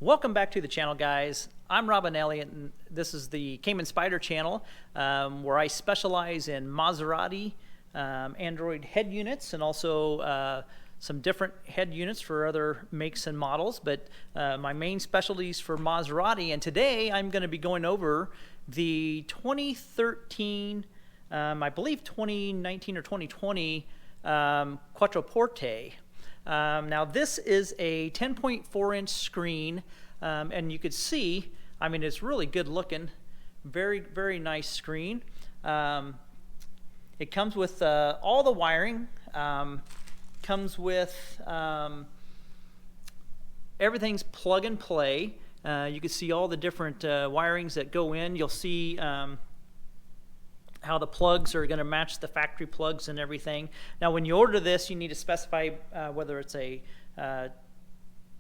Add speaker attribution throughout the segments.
Speaker 1: Welcome back to the channel, guys. I'm Robin Elliott, and this is the Caymanspyder channel, where I specialize in Maserati Android head units and also some different head units for other makes and models. But my main specialties for Maserati, and today I'm going to be going over the 2013, I believe 2019 or 2020 Quattroporte. Now this is a 10.4-inch screen, and you could see, I mean, it's really good looking, very nice screen. It comes with all the wiring, comes with everything's plug and play. You can see all the different wirings that go in. You'll see how the plugs are going to match the factory plugs and everything. Now when you order this, you need to specify whether it's a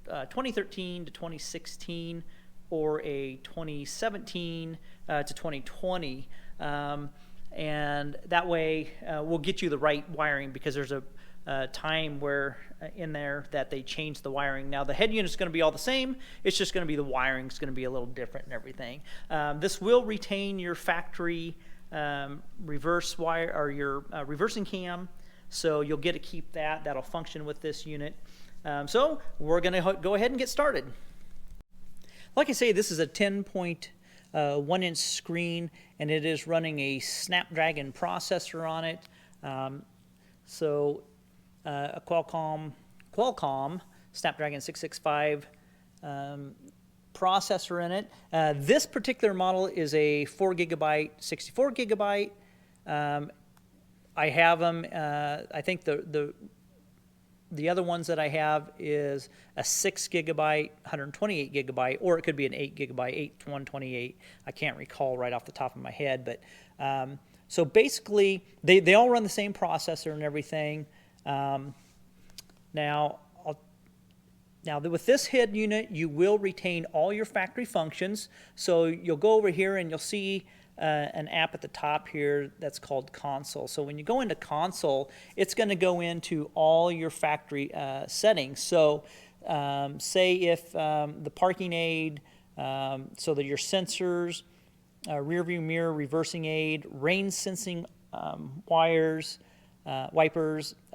Speaker 1: 2013 to 2016 or a 2017 to 2020, and that way we'll get you the right wiring, because there's a time where in there that they change the wiring. Now the head unit is going to be all the same, it's just going to be the wiring is going to be a little different and everything. This will retain your factory reverse wire, or your reversing cam, so you'll get to keep that. That'll function with this unit. So we're going to go ahead and get started. Like I say, this is a 10.1-inch screen, and it is running a Snapdragon processor on it. So a Qualcomm Snapdragon 665 processor in it. This particular model is a 4 GB, 64 GB. I have them. I think the other ones that I have is a 6 GB, 128 GB, or it could be an 8 GB, 8 to 128. I can't recall right off the top of my head, but so basically they all run the same processor and everything. Now with this head unit, you will retain all your factory functions. So you'll go over here and you'll see an app at the top here that's called Console. So when you go into Console, it's going to go into all your factory settings. So say if the parking aid, so that your sensors, rear view mirror, reversing aid, rain sensing wipers,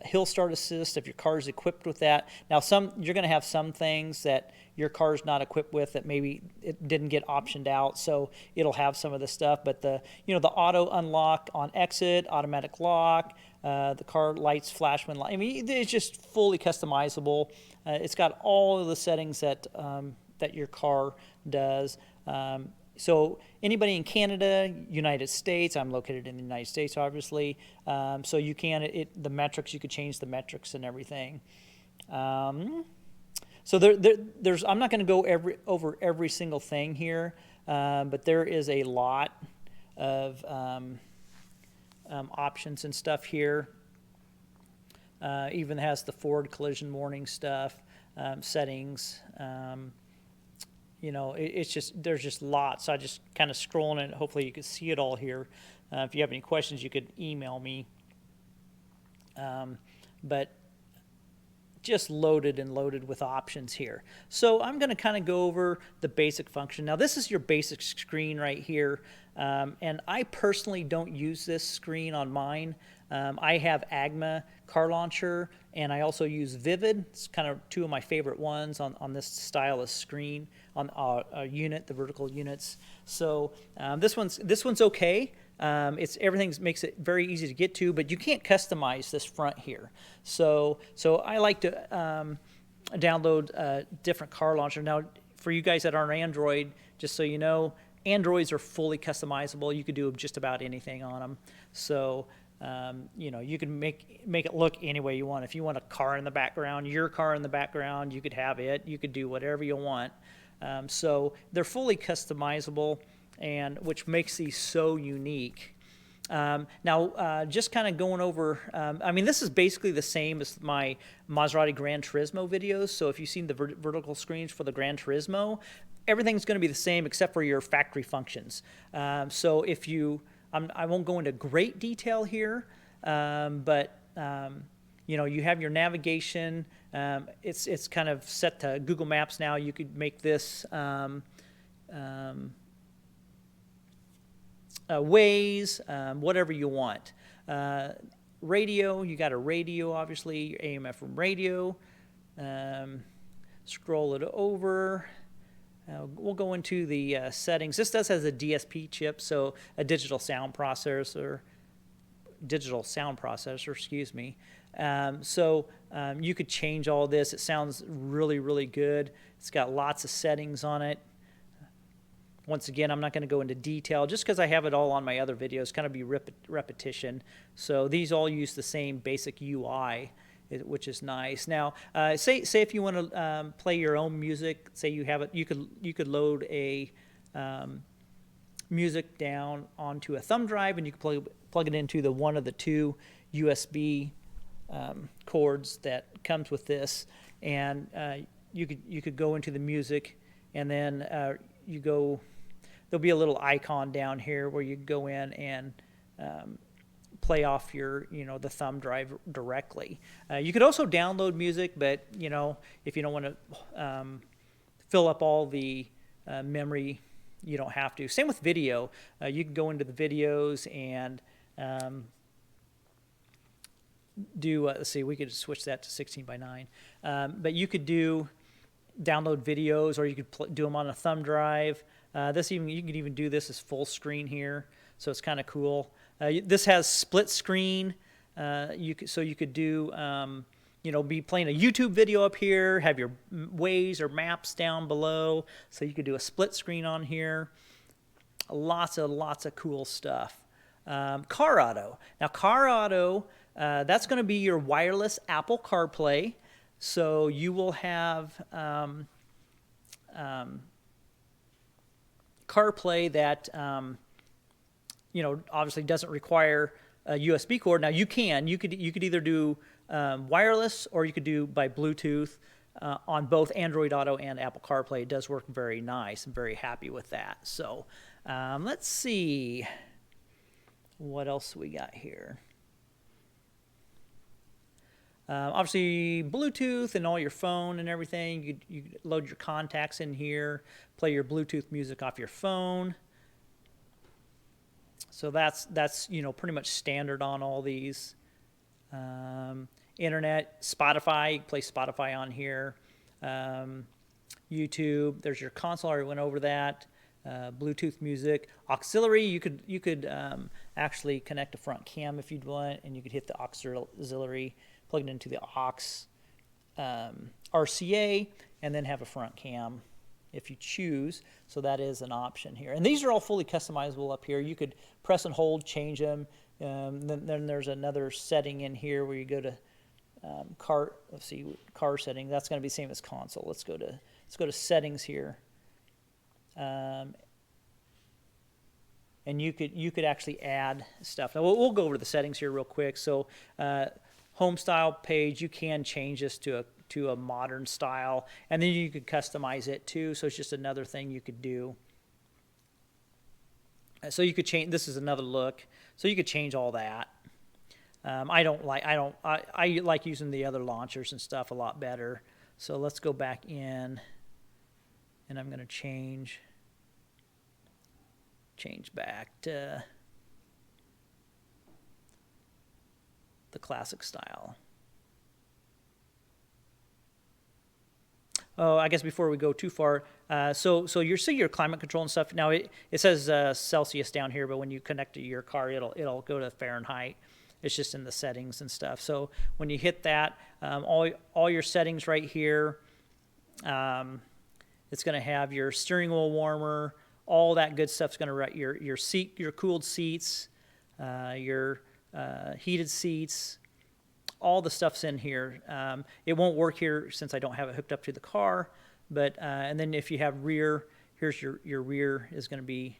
Speaker 1: hill start assist if your car is equipped with that. Now you're going to have some things that your car's not equipped with that maybe it didn't get optioned out, so it'll have some of the stuff. But the auto unlock on exit, automatic lock, the car lights flash when light. I mean, it's just fully customizable. It's got all of the settings that that your car does. So anybody in Canada, United States, I'm located in the United States, obviously, so you can, the metrics, you could change the metrics and everything. So there's, I'm not going to go over every single thing here, but there is a lot of options and stuff here. Even has the forward collision warning stuff, settings. It's just, there's just lots. I just kind of scrolling it. Hopefully you can see it all here. If you have any questions, you could email me. But just loaded and loaded with options here. So I'm going to kind of go over the basic function. Now this is your basic screen right here. And I personally don't use this screen on mine. I have Agma car launcher, and I also use Vivid. It's kind of two of my favorite ones on this style of screen, on a unit, the vertical units. So this one's okay. Everything makes it very easy to get to, but you can't customize this front here. So I like to download different car launcher. Now for you guys that aren't Android, just so you know, Androids are fully customizable. You could do just about anything on them. So you can make it look any way you want. If you want a car in the background, your car in the background, you could have it. You could do whatever you want. So they're fully customizable, and which makes these so unique. Now, just kind of going over, I mean, this is basically the same as my Maserati Gran Turismo videos. So if you've seen the vertical screens for the Gran Turismo, everything's going to be the same except for your factory functions. So if you, I won't go into great detail here, but you have your navigation, It's kind of set to Google Maps now. You could make this Waze, whatever you want. Radio, you got a radio, obviously, your AM FM radio. Scroll it over. We'll go into the settings. This does has a DSP chip, so a digital sound processor, excuse me. You could change all this. It sounds really, really good. It's got lots of settings on it. Once again, I'm not going to go into detail just because I have it all on my other videos, kind of be repetition. So these all use the same basic UI, which is nice. Now, say if you want to play your own music, say you have it, you could load a music down onto a thumb drive, and you can plug it into one of the two USB cords that comes with this, and you could go into the music, and then there'll be a little icon down here where you go in and play off the thumb drive directly. You could also download music, but if you don't want to fill up all the memory, you don't have to. Same with video. You can go into the videos and let's see, we could switch that to 16 by 9. But you could download videos, or you could do them on a thumb drive. You can even do this as full screen here, so it's kind of cool. This has split screen, you could do be playing a YouTube video up here, have your Waze or maps down below, so you could do a split screen on here. Lots of cool stuff. Car Auto. Now, Car Auto, that's going to be your wireless Apple CarPlay, so you will have CarPlay that obviously doesn't require a USB cord. Now you could either do wireless, or you could do by Bluetooth on both Android Auto and Apple CarPlay. It does work very nice. I'm very happy with that. So let's see what else we got here. Obviously, Bluetooth and all your phone and everything. You load your contacts in here, play your Bluetooth music off your phone. So that's pretty much standard on all these. Internet, Spotify, you can play Spotify on here. YouTube, there's your console. I already went over that. Bluetooth music, auxiliary. You could actually connect a front cam if you'd want, and you could hit the auxiliary, plug it into the aux RCA, and then have a front cam if you choose. So that is an option here. And these are all fully customizable up here. You could press and hold, change them. Then there's another setting in here where you go to car setting. That's going to be the same as console. Let's go to settings here. And you could actually add stuff. Now we'll go over the settings here real quick. So home style page, you can change this to a modern style, and then you could customize it too. So it's just another thing you could do. So you could change. This is another look. So you could change all that. I like using the other launchers and stuff a lot better. So let's go back in, and I'm going to change back to the classic style. Oh, I guess before we go too far, so you see your climate control and stuff. Now it says Celsius down here, but when you connect to your car, it'll go to Fahrenheit. It's just in the settings and stuff. So when you hit that, all your settings right here, it's going to have your steering wheel warmer, all that good stuff's going to write your seat, your cooled seats, your heated seats. All the stuff's in here. It won't work here since I don't have it hooked up to the car, but and then if you have rear, here's your rear is going to be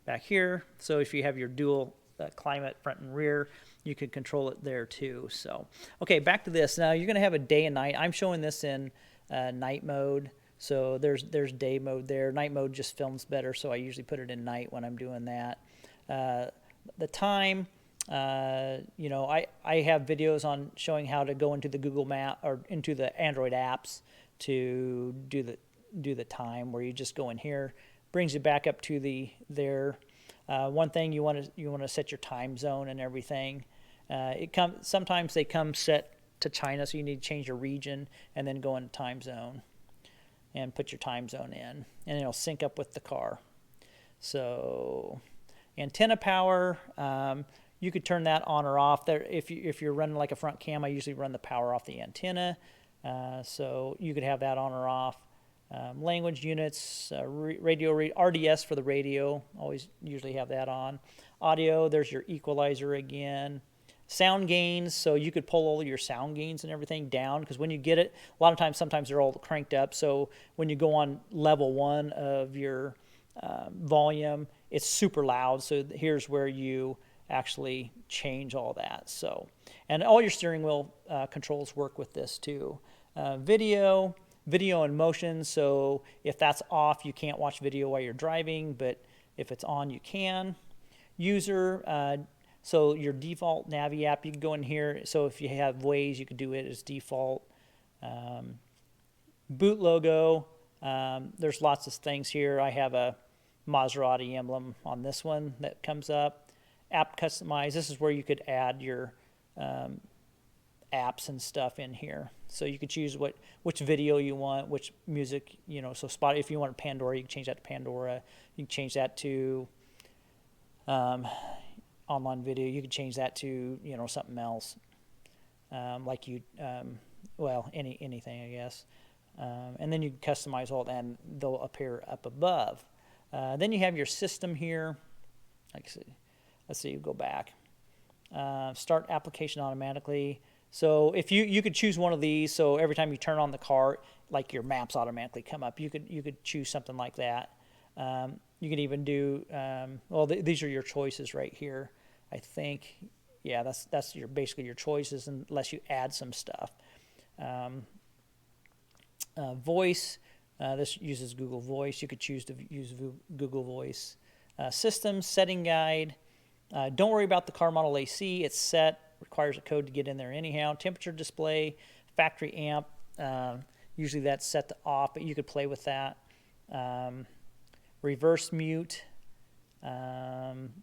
Speaker 1: back here. So if you have your dual climate front and rear, you could control it there too. So okay, back to this. Now you're going to have a day and night. I'm showing this in night mode. So there's day mode there. Night mode just films better, so I usually put it in night when I'm doing that. The time, You know, I have videos on showing how to go into the Google Map or into the Android apps to do the time, where you just go in here, brings you back up to there. One thing you want to set your time zone and everything. Sometimes they come set to China, so you need to change your region and then go into time zone and put your time zone in, and it'll sync up with the car. So antenna power, you could turn that on or off. There, if you're running like a front cam, I usually run the power off the antenna, so you could have that on or off. Language units, radio RDS for the radio, always usually have that on. Audio, there's your equalizer again. Sound gains, so you could pull all your sound gains and everything down, because when you get it, a lot of times, sometimes they're all cranked up, so when you go on level 1 of your volume, it's super loud, so here's where you actually change all that. So, and all your steering wheel controls work with this too. Video and motion, so if that's off, you can't watch video while you're driving, but if it's on, you can. User, so your default Navi app, you can go in here. So if you have Waze, you could do it as default. Boot logo, there's lots of things here. I have a Maserati emblem on this one that comes up. App customize, this is where you could add your apps and stuff in here. So you could choose which video you want, which music, you know, so if you want Pandora, you can change that to Pandora. You can change that to online video. You could change that to, you know, something else, like anything, I guess. And then you can customize all that, and they'll appear up above. Then you have your system here. Let's see, go back. Start application automatically. So if you could choose one of these, so every time you turn on the car, like your maps automatically come up. You could choose something like that. You could even do these are your choices right here. I think, yeah, that's basically your choices, unless you add some stuff. Voice, this uses Google Voice. You could choose to use Google Voice. Systems, setting guide. Don't worry about the car model AC. It's set. Requires a code to get in there anyhow. Temperature display, factory amp. Usually that's set to off, but you could play with that. Reverse mute.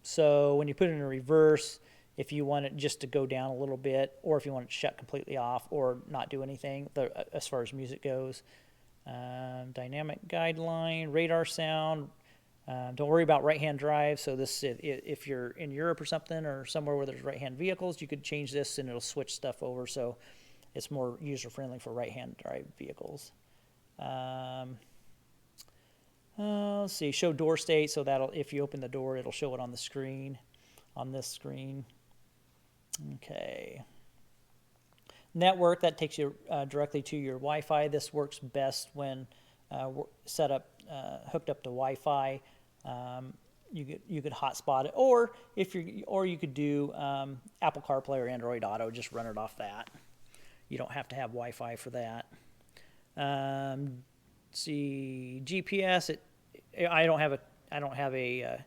Speaker 1: So when you put it in a reverse, if you want it just to go down a little bit, or if you want it to shut completely off or not do anything as far as music goes. Dynamic guideline, radar sound. Don't worry about right-hand drive. So this, if you're in Europe or something, or somewhere where there's right-hand vehicles, you could change this and it'll switch stuff over, so it's more user-friendly for right-hand drive vehicles. Let's see, show door state. So that'll, if you open the door, it'll show it on the screen, on this screen. Okay. Network, that takes you directly to your Wi-Fi. This works best when set up, hooked up to Wi-Fi. You could hotspot it, or you could do Apple Carplay or Android Auto. Just run it off that. You don't have to have Wi-Fi for that. See, GPS. I don't have a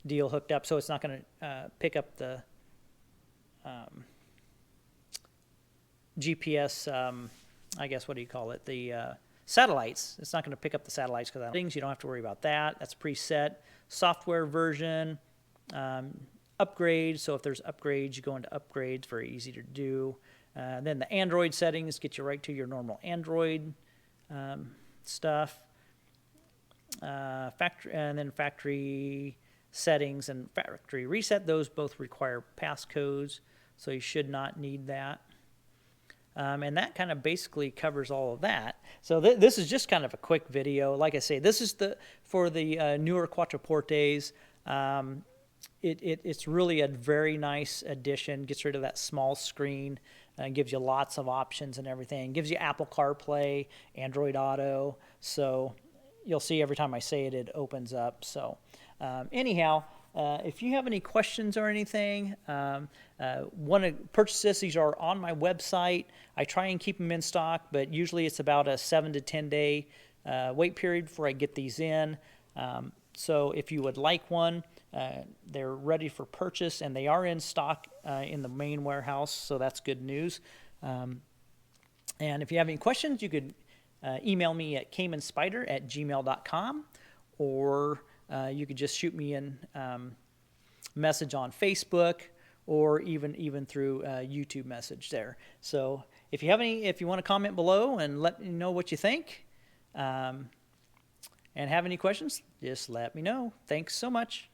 Speaker 1: deal hooked up, so it's not going to pick up the GPS. I guess, what do you call it? The satellites. It's not going to pick up the satellites, because things, you don't have to worry about that. That's preset. Software version, upgrades. So if there's upgrades, you go into upgrades. Very easy to do. Then the Android settings get you right to your normal Android stuff. Factory settings and factory reset. Those both require passcodes, so you should not need that. And that kind of basically covers all of that. So this is just kind of a quick video. Like I say, this is for the newer Quattroportes. It's really a very nice addition. Gets rid of that small screen, gives you lots of options and everything. Gives you Apple CarPlay, Android Auto. So you'll see every time I say it, it opens up. So anyhow, if you have any questions or anything, want to purchase this, these are on my website. I try and keep them in stock, but usually it's about a 7 to 10 day wait period before I get these in. So if you would like one, they're ready for purchase, and they are in stock in the main warehouse, so that's good news. And if you have any questions, you could email me at caymanspyder@gmail.com, or you could just shoot me a message on Facebook, or even through YouTube message there. So if you want to comment below and let me know what you think, and have any questions, just let me know. Thanks so much.